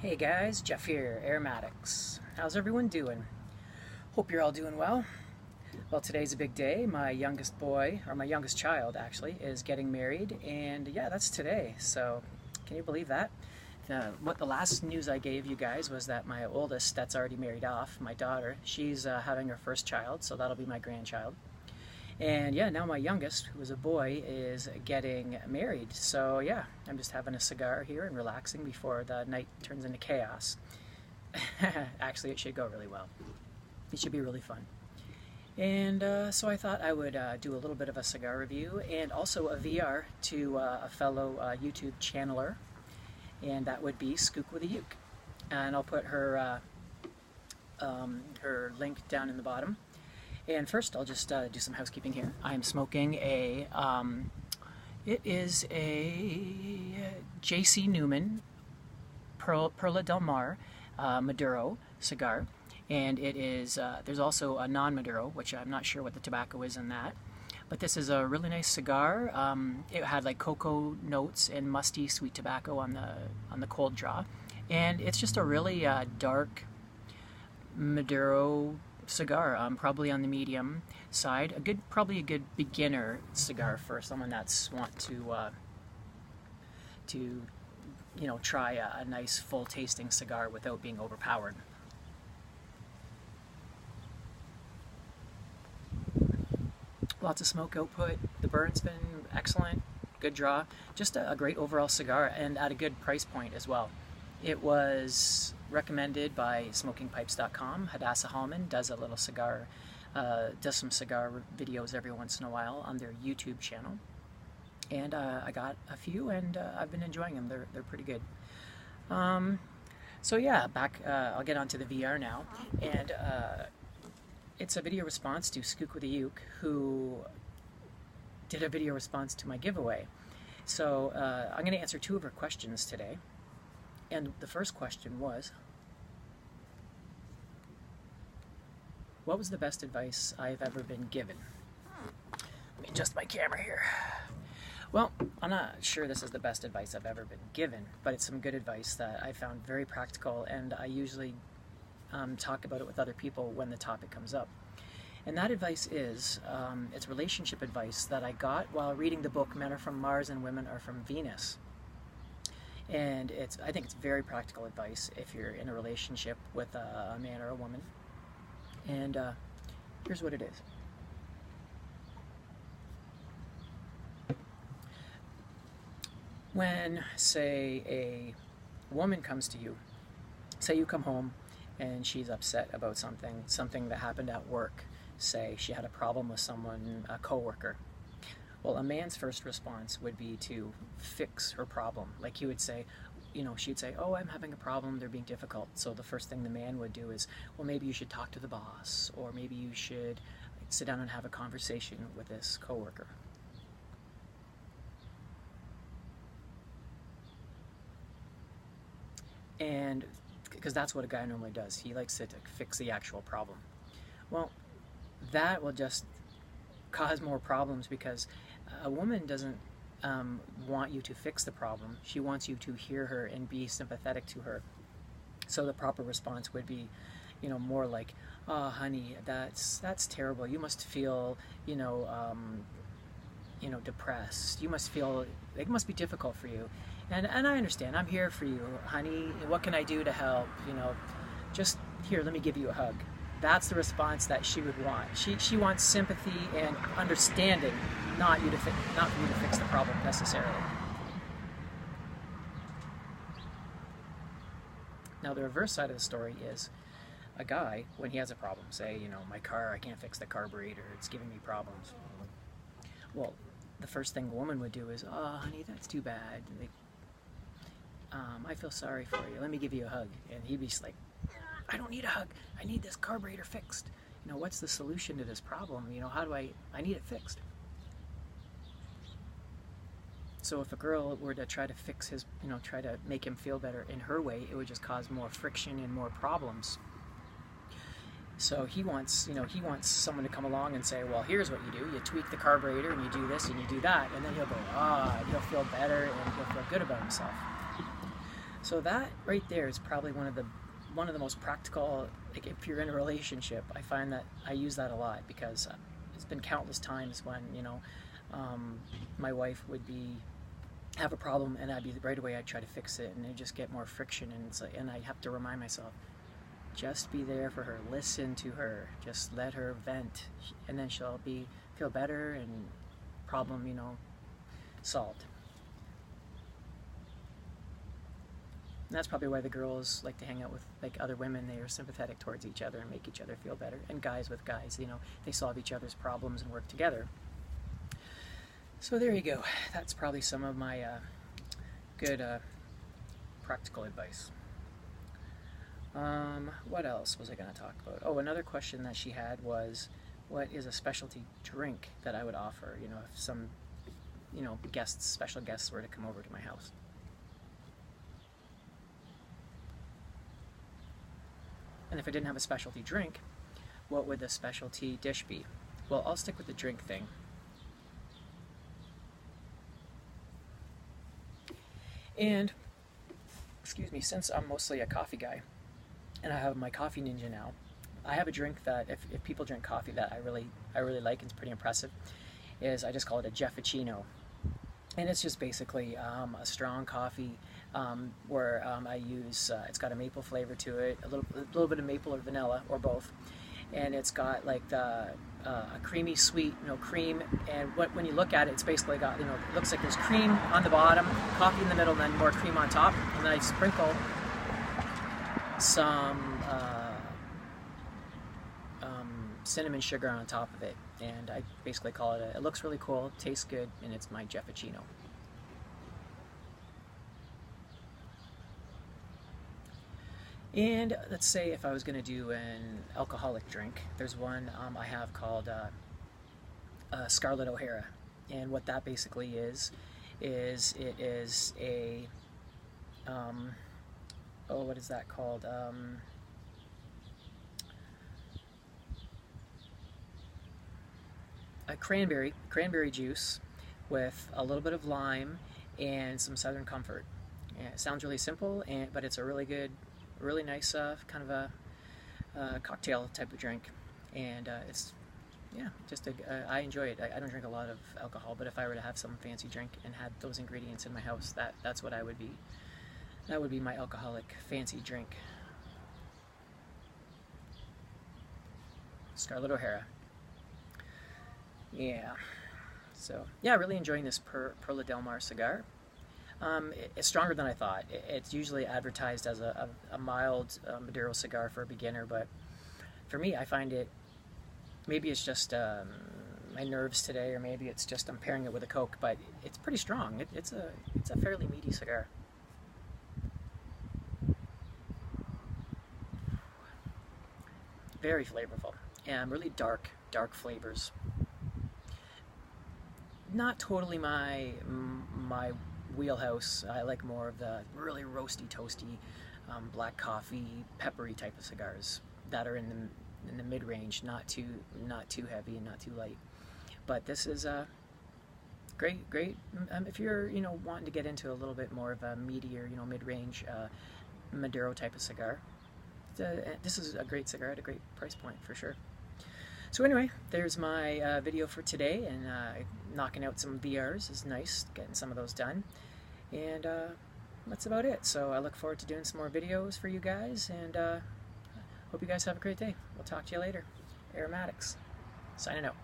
Hey guys, Jeff here, Aromatics. How's everyone doing? Hope you're all doing well. Well, today's a big day. My youngest boy, or my youngest child actually, is getting married, and yeah, that's today. So, can you believe that? What the last news I gave you guys was that my oldest, that's already married off, my daughter, she's having her first child, so that'll be my grandchild. And yeah, now my youngest, who is a boy, is getting married. So yeah, I'm just having a cigar here and relaxing before the night turns into chaos. Actually, it should go really well. It should be really fun. And so I thought I would do a little bit of a cigar review and also a VR to a fellow YouTube channeler, and that would be Skookwithauke. And I'll put her her link down in the bottom. And first, I'll just do some housekeeping here. I'm smoking a, it is a J.C. Newman Perla Del Mar Maduro cigar. And it is, there's also a non-Maduro, which I'm not sure what the tobacco is in that. But this is a really nice cigar. It had like cocoa notes and musty sweet tobacco on the cold draw. And it's just a really dark Maduro cigar, probably on the medium side. Probably a good beginner cigar for someone that's want to try a nice full tasting cigar without being overpowered. Lots of smoke output. The burn's been excellent. Good draw. Just a great overall cigar, and at a good price point as well. It was recommended by smokingpipes.com. Hadassah Hallman does a little cigar, does some cigar videos every once in a while on their YouTube channel. And I got a few, and I've been enjoying them. They're pretty good. So yeah, back. I'll get onto the VR now, and it's a video response to Skookwithauke, who did a video response to my giveaway. So I'm going to answer two of her questions today. And the first question was, what was the best advice I've ever been given? Let me adjust my camera here. Well, I'm not sure this is the best advice I've ever been given, but it's some good advice that I found very practical, and I usually talk about it with other people when the topic comes up. And that advice is, it's relationship advice that I got while reading the book Men Are From Mars and Women Are From Venus. And I think it's very practical advice if you're in a relationship with a man or a woman. And here's what it is. When, say, a woman comes to you, say you come home and she's upset about something that happened at work. Say she had a problem with someone, a coworker. Well, a man's first response would be to fix her problem. Like he would say, she'd say, oh, I'm having a problem, they're being difficult. So the first thing the man would do is, well, maybe you should talk to the boss, or maybe you should sit down and have a conversation with this coworker. And because that's what a guy normally does. He likes to fix the actual problem. Well, that will just cause more problems, because a woman doesn't want you to fix the problem. She wants you to hear her and be sympathetic to her. So the proper response would be, more like, "Oh, honey, that's terrible. You must feel, depressed. You must feel it must be difficult for you, and I understand. I'm here for you, honey. What can I do to help? Just here. Let me give you a hug." That's the response that she would want. She wants sympathy and understanding, not for you to fix the problem necessarily. Now the reverse side of the story is a guy, when he has a problem, say, my car, I can't fix the carburetor, it's giving me problems. Well, the first thing a woman would do is, oh, honey, that's too bad. I feel sorry for you. Let me give you a hug. And he'd be like, I don't need a hug. I need this carburetor fixed. What's the solution to this problem? How do I need it fixed? So if a girl were to try to fix his, try to make him feel better in her way, it would just cause more friction and more problems. So he wants someone to come along and say, well, here's what you do. You tweak the carburetor and you do this and you do that. And then he'll go, and he'll feel better and he'll feel good about himself. So that right there is probably one of the most practical, like if you're in a relationship, I find that I use that a lot, because there's been countless times when, you know, my wife would have a problem, and right away I'd try to fix it, and it'd just get more friction, and it's like, and I have to remind myself, just be there for her, listen to her, just let her vent, and then she'll feel better, and problem, you know, solved. And that's probably why the girls like to hang out with like other women. They are sympathetic towards each other and make each other feel better. And guys with guys, you know, they solve each other's problems and work together. So there you go. That's probably some of my good practical advice. What else was I going to talk about? Oh, another question that she had was, what is a specialty drink that I would offer, you know, if some, you know, special guests were to come over to my house. And if I didn't have a specialty drink, what would the specialty dish be? Well, I'll stick with the drink thing. And, excuse me, since I'm mostly a coffee guy, and I have my Coffee Ninja now, I have a drink that, if people drink coffee, that I really like, and it's pretty impressive, is, I just call it a Jeffuccino. And it's just basically a strong coffee where I use, it's got a maple flavor to it, a little bit of maple or vanilla, or both. And it's got like a creamy sweet, you know, cream. And when you look at it, it's basically got, you know, it looks like there's cream on the bottom, coffee in the middle, and then more cream on top. And then I sprinkle some cinnamon sugar on top of it. And I basically call it it looks really cool, tastes good, and it's my Jeffuccino. And let's say if I was going to do an alcoholic drink, there's one I have called Scarlet O'Hara. And what that basically is it is a, oh, what is that called? A cranberry juice with a little bit of lime and some Southern Comfort. And it sounds really simple, but it's a really good, really nice kind of a cocktail type of drink. And it's, yeah, just I enjoy it. I don't drink a lot of alcohol, but if I were to have some fancy drink and had those ingredients in my house, that's what I would be. That would be my alcoholic fancy drink. Scarlet O'Hara. Yeah, so yeah, really enjoying this Perla Del Mar cigar. It's stronger than I thought. It's usually advertised as a mild Maduro cigar for a beginner, but for me, I find it, maybe it's just my nerves today, or maybe it's just I'm pairing it with a Coke, but it's pretty strong. It's a fairly meaty cigar. Very flavorful, and really dark flavors. Not totally my wheelhouse. I like more of the really roasty, toasty, black coffee, peppery type of cigars that are in the mid-range, not too heavy and not too light. But this is great. If you're, you know, wanting to get into a little bit more of a meatier, you know, mid-range Maduro type of cigar, this is a great cigar at a great price point for sure. So anyway, there's my video for today, and knocking out some VRs is nice, getting some of those done, and that's about it. So I look forward to doing some more videos for you guys, and hope you guys have a great day. We'll talk to you later. Aromatics, signing out.